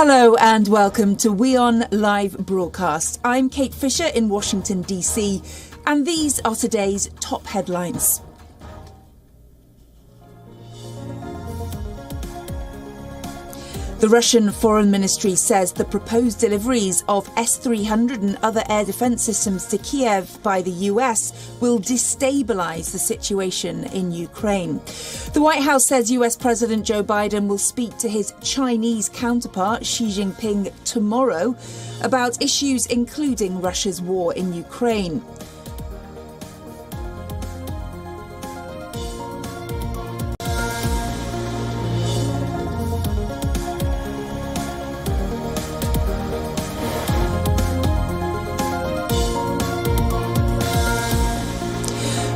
Hello and welcome to WION Live Broadcast. I'm Kate Fisher in Washington, D.C., and these are today's top headlines. The Russian Foreign Ministry says the proposed deliveries of S-300 and other air defence systems to Kiev by the US will destabilise the situation in Ukraine. The White House says US President Joe Biden will speak to his Chinese counterpart Xi Jinping tomorrow about issues including Russia's war in Ukraine.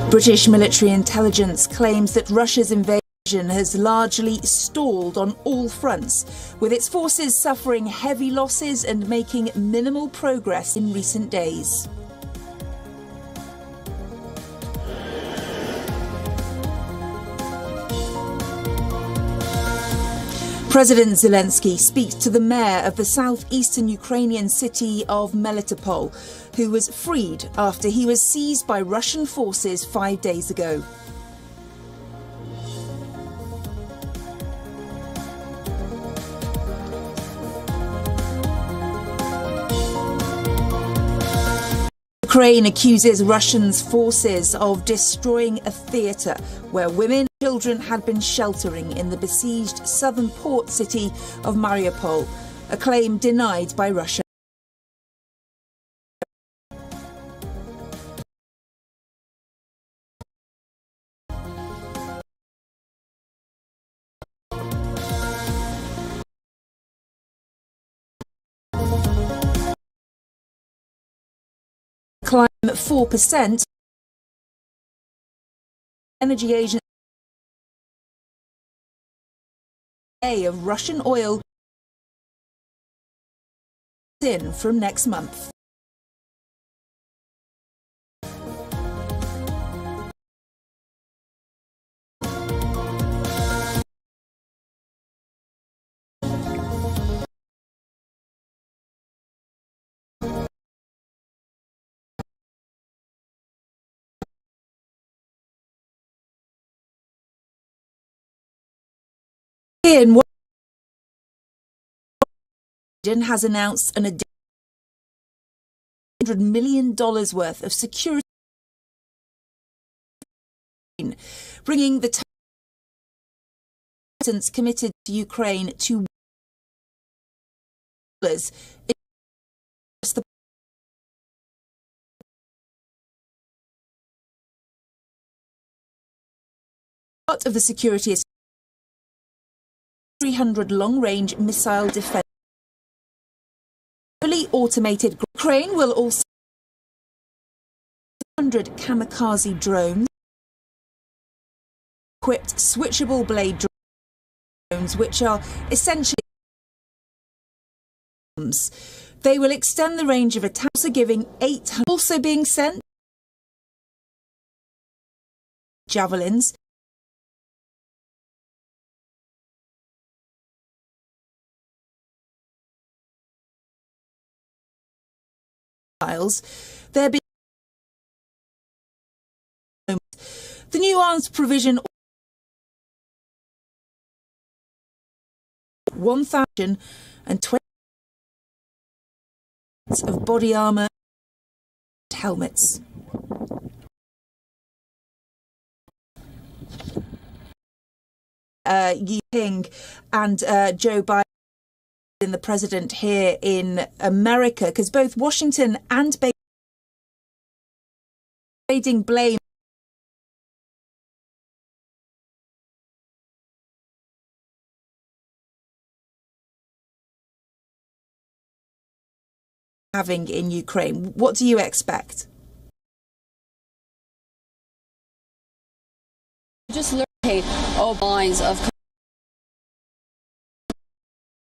British military intelligence claims that Russia's invasion has largely stalled on all fronts, with its forces suffering heavy losses and making minimal progress in recent days. President Zelensky speaks to the mayor of the southeastern Ukrainian city of Melitopol, who was freed after he was seized by Russian forces 5 days ago. Ukraine accuses Russian forces of destroying a theatre where women and children had been sheltering in the besieged southern port city of Mariupol, a claim denied by Russia. Climb 4%. Energy agency of Russian oil in from next month. Biden has announced an additional $100 million worth of security, bringing the total committed to Ukraine to part of the security is 300 long-range missile defense. Fully automated. Ukraine will also 100 kamikaze drones, equipped switchable blade drones, which are essentially bombs. They will extend the range of attacks, also giving 800 also being sent javelins. There be the new arms provision 1,020 of body armor and helmets. Xi Jinping and Joe Biden, the president here in America, because both Washington and Beijing blame having in Ukraine. What do you expect? Just learned all lines of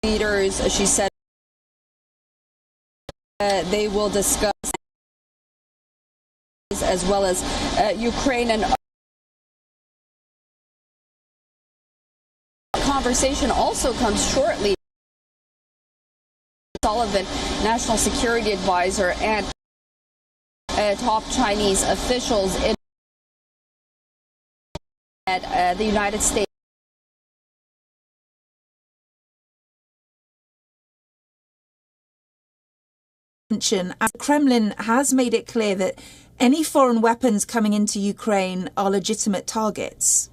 leaders. She said they will discuss as well as Ukraine, and conversation also comes shortly Sullivan, national security advisor, and top Chinese officials at the United States. As the Kremlin has made it clear that any foreign weapons coming into Ukraine are legitimate targets.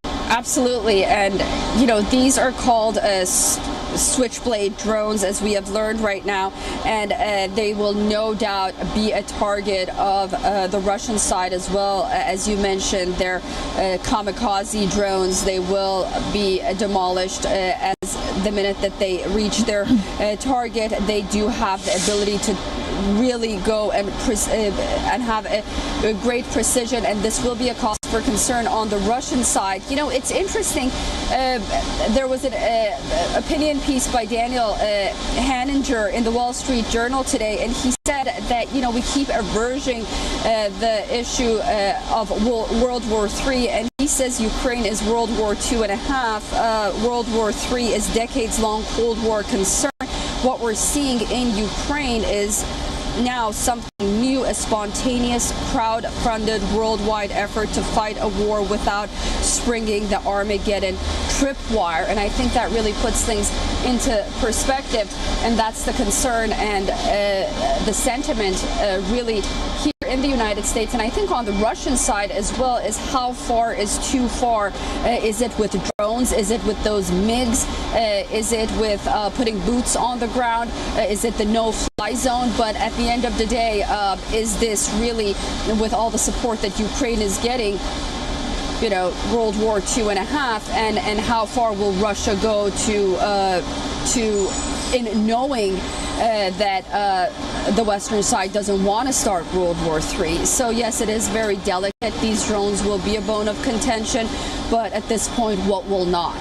Absolutely, and these are called switchblade drones, as we have learned right now, and they will no doubt be a target of the Russian side as well. As you mentioned, they're kamikaze drones. They will be demolished as the minute that they reach their target. They do have the ability to really go and have a great precision, and this will be a cause for concern on the Russian side. It's interesting. There was an opinion piece by Daniel Hanninger in the Wall Street Journal today, and he said that we keep averting the issue of World War III, and he says Ukraine is World War II and a half. World War III is decades-long Cold War concern. What we're seeing in Ukraine is now something new, a spontaneous, crowd-funded worldwide effort to fight a war without springing the Armageddon tripwire. And I think that really puts things into perspective, and that's the concern and the sentiment really here in the United States, and I think on the Russian side as well, is how far is too far. Is it with drones? Is it with those MiGs? Is it with putting boots on the ground? Is it the no-fly zone? But at the end of the day, is this really, with all the support that Ukraine is getting, World War II and a half, and how far will Russia go in knowing that the Western side doesn't want to start World War III. So yes, it is very delicate. These drones will be a bone of contention, but at this point, what will not?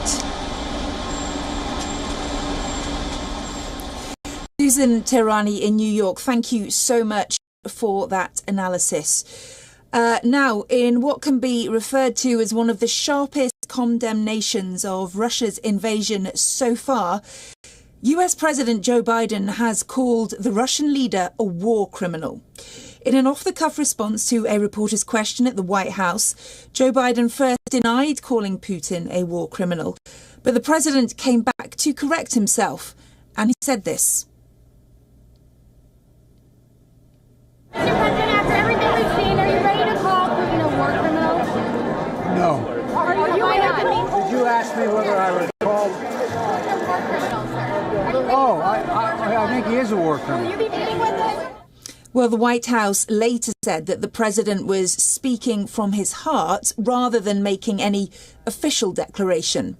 Susan Tehrani in New York, thank you so much for that analysis. Now, in what can be referred to as one of the sharpest condemnations of Russia's invasion so far, US President Joe Biden has called the Russian leader a war criminal. In an off-the-cuff response to a reporter's question at the White House, Joe Biden first denied calling Putin a war criminal, but the president came back to correct himself, and he said this. Mr. President, after everything we've seen, are you ready to call Putin a war criminal? No. Are you ready? Did you ask me whether I was called? Oh, I think he is a war criminal. Will you be meeting with him? Well, the White House later said that the president was speaking from his heart rather than making any official declaration.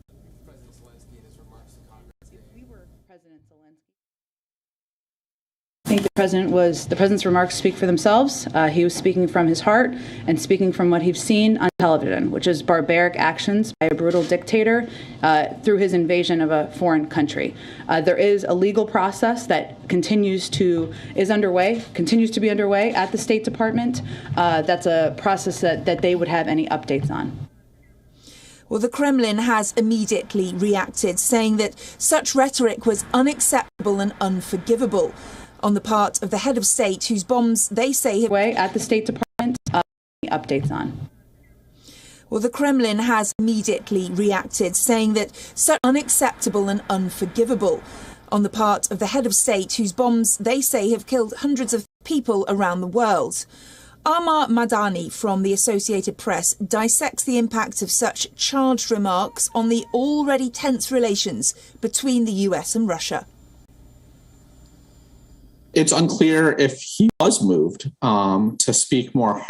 I think the president's remarks speak for themselves. He was speaking from his heart and speaking from what he's seen on television, which is barbaric actions by a brutal dictator through his invasion of a foreign country. There is a legal process that continues to be underway at the State Department. That's a process that they would have any updates on. Well, the Kremlin has immediately reacted, saying that such rhetoric was unacceptable and unforgivable on the part of the head of state, whose bombs they say have at the State Department updates on. Well, the Kremlin has immediately reacted, saying that such unacceptable and unforgivable on the part of the head of state, whose bombs they say have killed hundreds of people around the world. Amar Madani from the Associated Press dissects the impact of such charged remarks on the already tense relations between the US and Russia. It's unclear if he was moved to speak more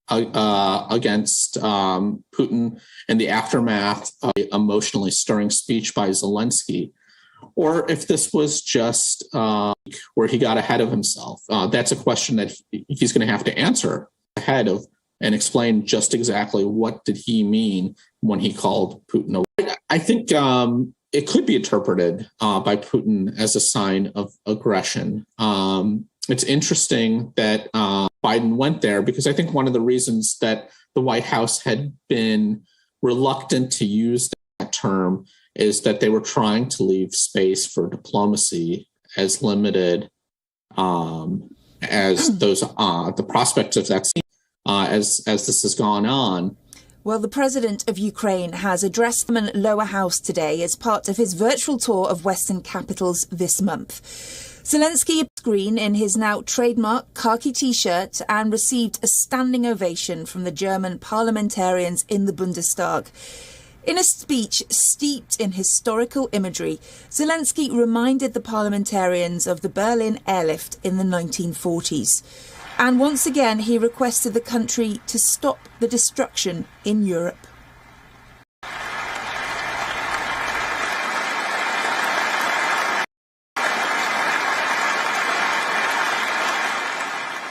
against Putin in the aftermath of an emotionally stirring speech by Zelensky, or if this was just where he got ahead of himself. That's a question that he's going to have to answer ahead of and explain just exactly what did he mean when he called Putin a war. I think it could be interpreted by Putin as a sign of aggression. It's interesting that Biden went there because I think one of the reasons that the White House had been reluctant to use that term is that they were trying to leave space for diplomacy as limited as those the prospects of that as this has gone on. Well, the president of Ukraine has addressed the lower house today as part of his virtual tour of Western capitals this month. Zelensky appeared screen in his now trademark khaki T-shirt and received a standing ovation from the German parliamentarians in the Bundestag. In a speech steeped in historical imagery, Zelensky reminded the parliamentarians of the Berlin airlift in the 1940s. And once again, he requested the country to stop the destruction in Europe.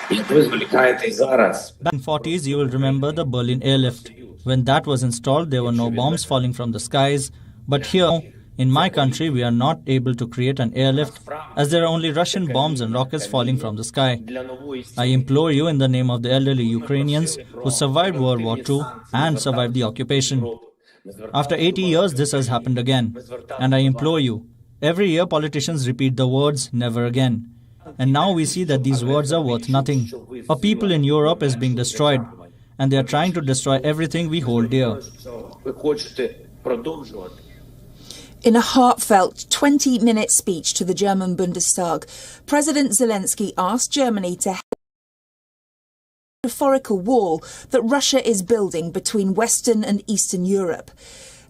Back in the 40s, you will remember the Berlin airlift. When that was installed, there were no bombs falling from the skies. But here, in my country, we are not able to create an airlift as there are only Russian bombs and rockets falling from the sky. I implore you in the name of the elderly Ukrainians who survived World War II and survived the occupation. After 80 years, this has happened again. And I implore you, every year politicians repeat the words, never again. And now we see that these words are worth nothing. Our people in Europe is being destroyed, and they are trying to destroy everything we hold dear. In a heartfelt 20-minute speech to the German Bundestag, President Zelensky asked Germany to help the metaphorical wall that Russia is building between Western and Eastern Europe,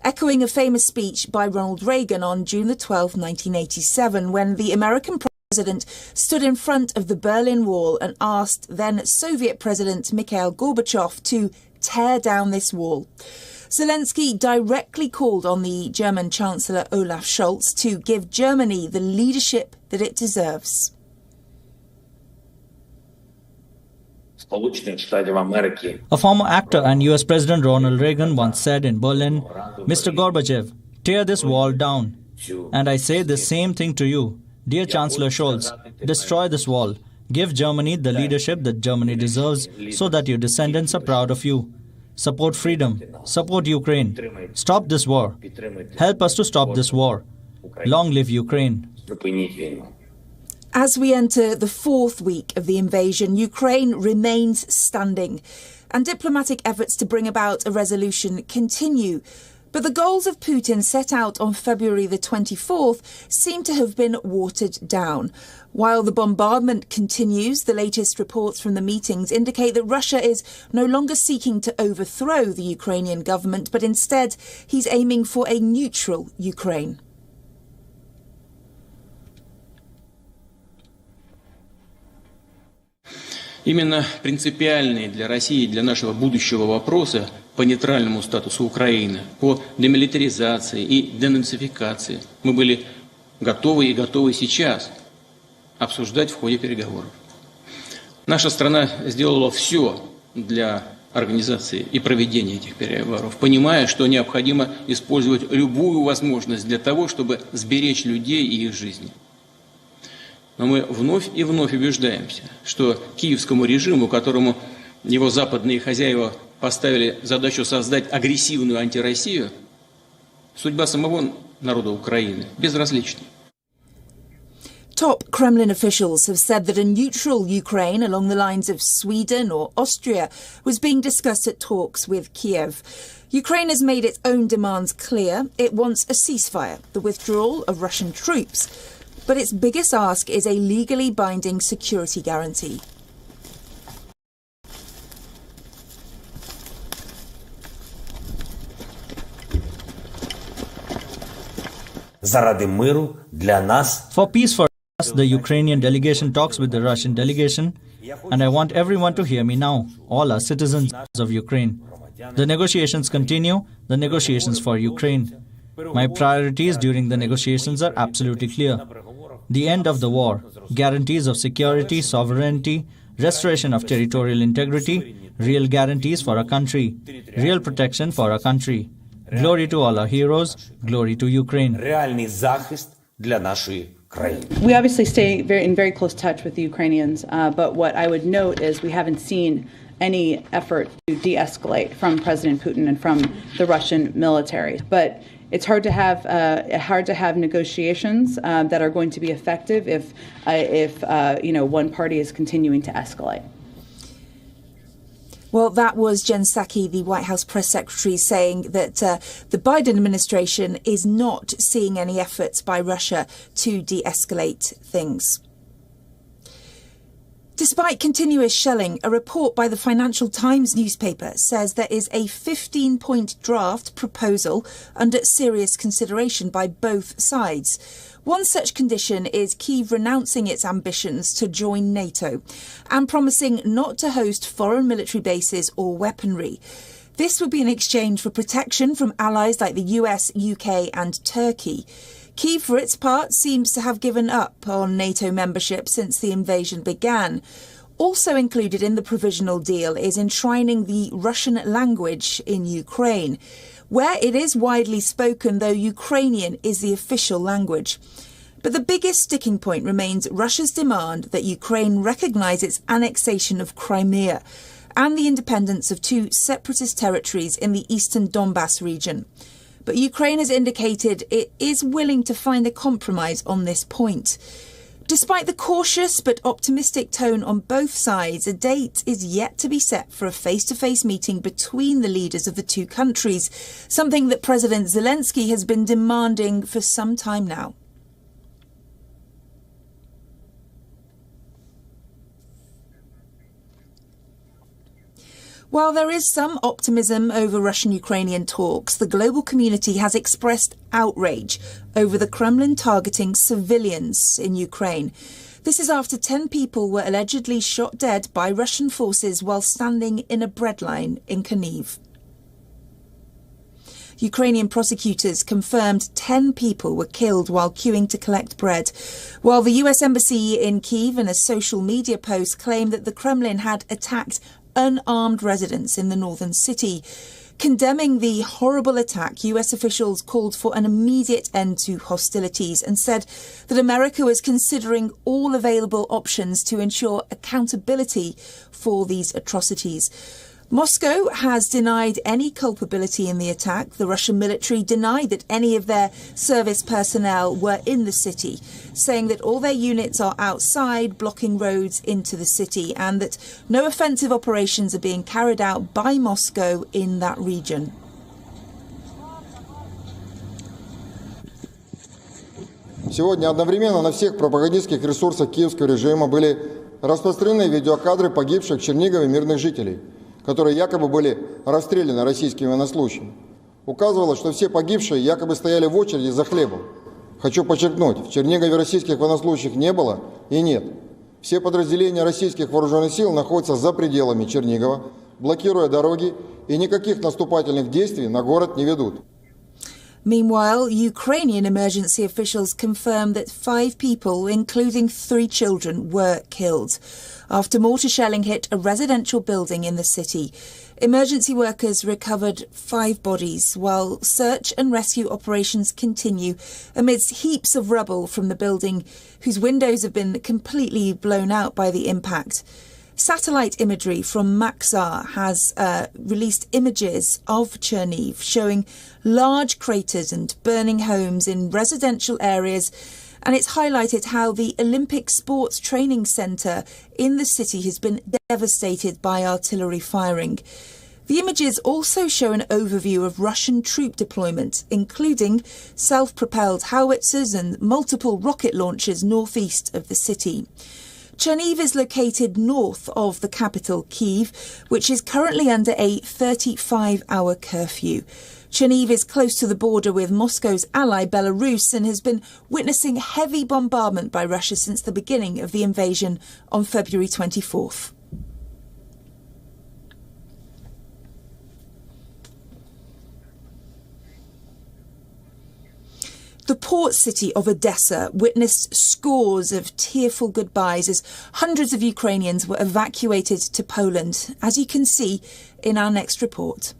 echoing a famous speech by Ronald Reagan on June the 12th, 1987, when the American president stood in front of the Berlin Wall and asked then Soviet President Mikhail Gorbachev to tear down this wall. Zelensky directly called on the German Chancellor Olaf Scholz to give Germany the leadership that it deserves. A former actor and US President Ronald Reagan once said in Berlin, "Mr. Gorbachev, tear this wall down." And I say the same thing to you. Dear Chancellor Scholz, destroy this wall. Give Germany the leadership that Germany deserves so that your descendants are proud of you. Support freedom. Support Ukraine. Stop this war. Help us to stop this war. Long live Ukraine. As we enter the fourth week of the invasion, Ukraine remains standing, and diplomatic efforts to bring about a resolution continue. But the goals of Putin set out on February the 24th seem to have been watered down. While the bombardment continues, the latest reports from the meetings indicate that Russia is no longer seeking to overthrow the Ukrainian government, but instead he's aiming for a neutral Ukraine. Именно принципиальные для России, для нашего будущего вопроса по нейтральному статусу Украины, по демилитаризации и денацификации мы были готовы и готовы сейчас обсуждать в ходе переговоров. Наша страна сделала все для организации и проведения этих переговоров, понимая, что необходимо использовать любую возможность для того, чтобы сберечь людей и их жизни. Но мы вновь и вновь убеждаемся, что киевскому режиму, которому его западные хозяева поставили задачу создать агрессивную антироссию, судьба самого народа Украины безразлична. Top Kremlin officials have said that a neutral Ukraine along the lines of Sweden or Austria was being discussed at talks with Kiev. Ukraine has made its own demands clear. It wants a ceasefire, the withdrawal of Russian troops. But its biggest ask is a legally binding security guarantee. For peace for us, the Ukrainian delegation talks with the Russian delegation, and I want everyone to hear me now, all are citizens of Ukraine. The negotiations continue, the negotiations for Ukraine. My priorities during the negotiations are absolutely clear. The end of the war, guarantees of security, sovereignty, restoration of territorial integrity, real guarantees for our country, real protection for our country. Glory to all our heroes, glory to Ukraine. We obviously stay in very close touch with the Ukrainians, but what I would note is we haven't seen any effort to de-escalate from President Putin and from the Russian military. But it's hard to have negotiations that are going to be effective if one party is continuing to escalate. Well, that was Jen Psaki, the White House press secretary, saying that the Biden administration is not seeing any efforts by Russia to de-escalate things. Despite continuous shelling, a report by the Financial Times newspaper says there is a 15-point draft proposal under serious consideration by both sides. One such condition is Kyiv renouncing its ambitions to join NATO and promising not to host foreign military bases or weaponry. This would be in exchange for protection from allies like the US, UK and Turkey. Kyiv, for its part, seems to have given up on NATO membership since the invasion began. Also included in the provisional deal is enshrining the Russian language in Ukraine, where it is widely spoken, though Ukrainian is the official language. But the biggest sticking point remains Russia's demand that Ukraine recognise its annexation of Crimea and the independence of two separatist territories in the eastern Donbass region. But Ukraine has indicated it is willing to find a compromise on this point. Despite the cautious but optimistic tone on both sides, a date is yet to be set for a face-to-face meeting between the leaders of the two countries, something that President Zelensky has been demanding for some time now. While there is some optimism over Russian-Ukrainian talks, the global community has expressed outrage over the Kremlin targeting civilians in Ukraine. This is after 10 people were allegedly shot dead by Russian forces while standing in a breadline in Kyiv. Ukrainian prosecutors confirmed 10 people were killed while queuing to collect bread, while the US Embassy in Kyiv in a social media post claimed that the Kremlin had attacked unarmed residents in the northern city. Condemning the horrible attack, US officials called for an immediate end to hostilities and said that America was considering all available options to ensure accountability for these atrocities. Moscow has denied any culpability in the attack. The Russian military denied that any of their service personnel were in the city, saying that all their units are outside, blocking roads into the city, and that no offensive operations are being carried out by Moscow in that region. Сегодня одновременно на всех пропагандистских ресурсах киевского режима были распространены видеокадры погибших в Чернигове мирных жителей, которые якобы были расстреляны российскими военнослужащими. Указывалось, что все погибшие якобы стояли в очереди за хлебом. Хочу подчеркнуть, в Чернигове российских военнослужащих не было и нет. Все подразделения российских вооруженных сил находятся за пределами Чернигова, блокируя дороги, и никаких наступательных действий на город не ведут. Meanwhile, Ukrainian emergency officials confirmed that 5 people, including 3 children, were killed after mortar shelling hit a residential building in the city. Emergency workers recovered 5 bodies, while search and rescue operations continue amidst heaps of rubble from the building, whose windows have been completely blown out by the impact. Satellite imagery from Maxar has released images of Cherniv showing large craters and burning homes in residential areas, and it's highlighted how the Olympic Sports Training Centre in the city has been devastated by artillery firing. The images also show an overview of Russian troop deployment, including self-propelled howitzers and multiple rocket launchers northeast of the city. Cherniv is located north of the capital, Kyiv, which is currently under a 35-hour curfew. Cherniv is close to the border with Moscow's ally Belarus and has been witnessing heavy bombardment by Russia since the beginning of the invasion on February 24th. The port city of Odessa witnessed scores of tearful goodbyes as hundreds of Ukrainians were evacuated to Poland, as you can see in our next report.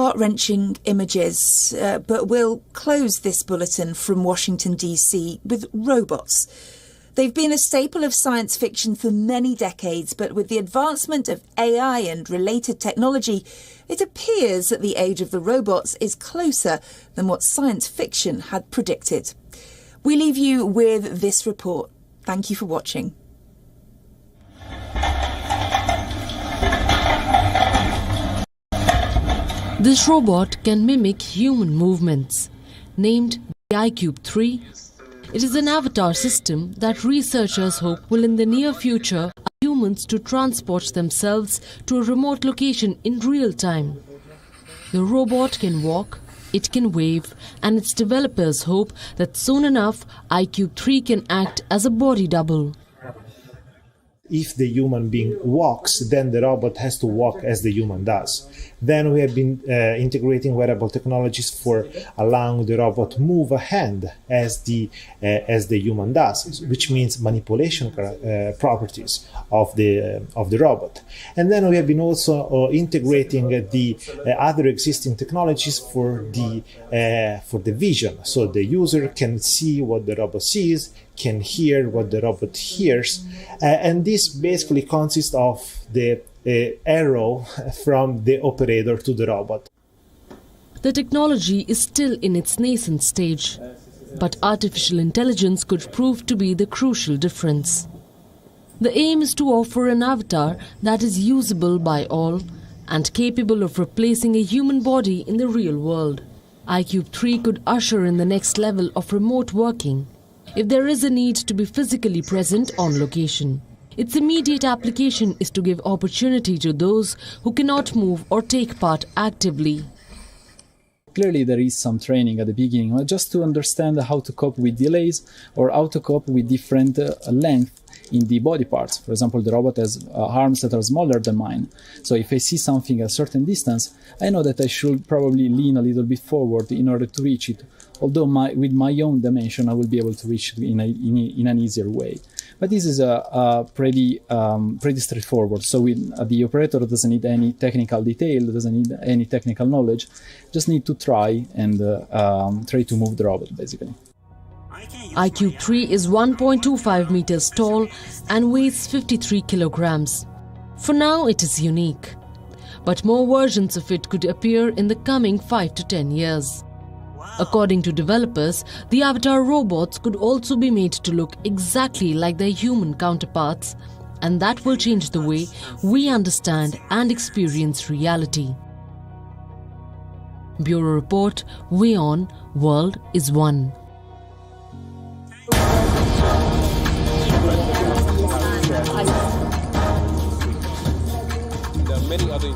heart-wrenching images, but we'll close this bulletin from Washington, D.C. with robots. They've been a staple of science fiction for many decades, but with the advancement of AI and related technology, it appears that the age of the robots is closer than what science fiction had predicted. We leave you with this report. Thank you for watching. This robot can mimic human movements. Named the iCube-3, it is an avatar system that researchers hope will in the near future allow humans to transport themselves to a remote location in real time. The robot can walk, it can wave, and its developers hope that soon enough iCube-3 can act as a body double. If the human being walks, then the robot has to walk as the human does. Then we have been integrating wearable technologies for allowing the robot to move a hand as the human does, which means manipulation properties of the robot. And then we have been also integrating the other existing technologies for the vision, so the user can see what the robot sees, can hear what the robot hears, and this basically consists of the arrow from the operator to the robot. The technology is still in its nascent stage, but artificial intelligence could prove to be the crucial difference. The aim is to offer an avatar that is usable by all and capable of replacing a human body in the real world. iCube-3 could usher in the next level of remote working, if there is a need to be physically present on location. Its immediate application is to give opportunity to those who cannot move or take part actively. Clearly there is some training at the beginning, just to understand how to cope with delays or how to cope with different length in the body parts. For example, the robot has arms that are smaller than mine. So if I see something at a certain distance, I know that I should probably lean a little bit forward in order to reach it. Although with my own dimension, I will be able to reach it in an easier way. But this is pretty straightforward. So the operator doesn't need any technical detail, doesn't need any technical knowledge, just need to try and try to move the robot, basically. iCube-3 is 1.25 meters tall and weighs 53 kilograms. For now, it is unique. But more versions of it could appear in the coming 5 to 10 years. According to developers, the avatar robots could also be made to look exactly like their human counterparts, and that will change the way we understand and experience reality. Bureau Report, WION World is One. There are many other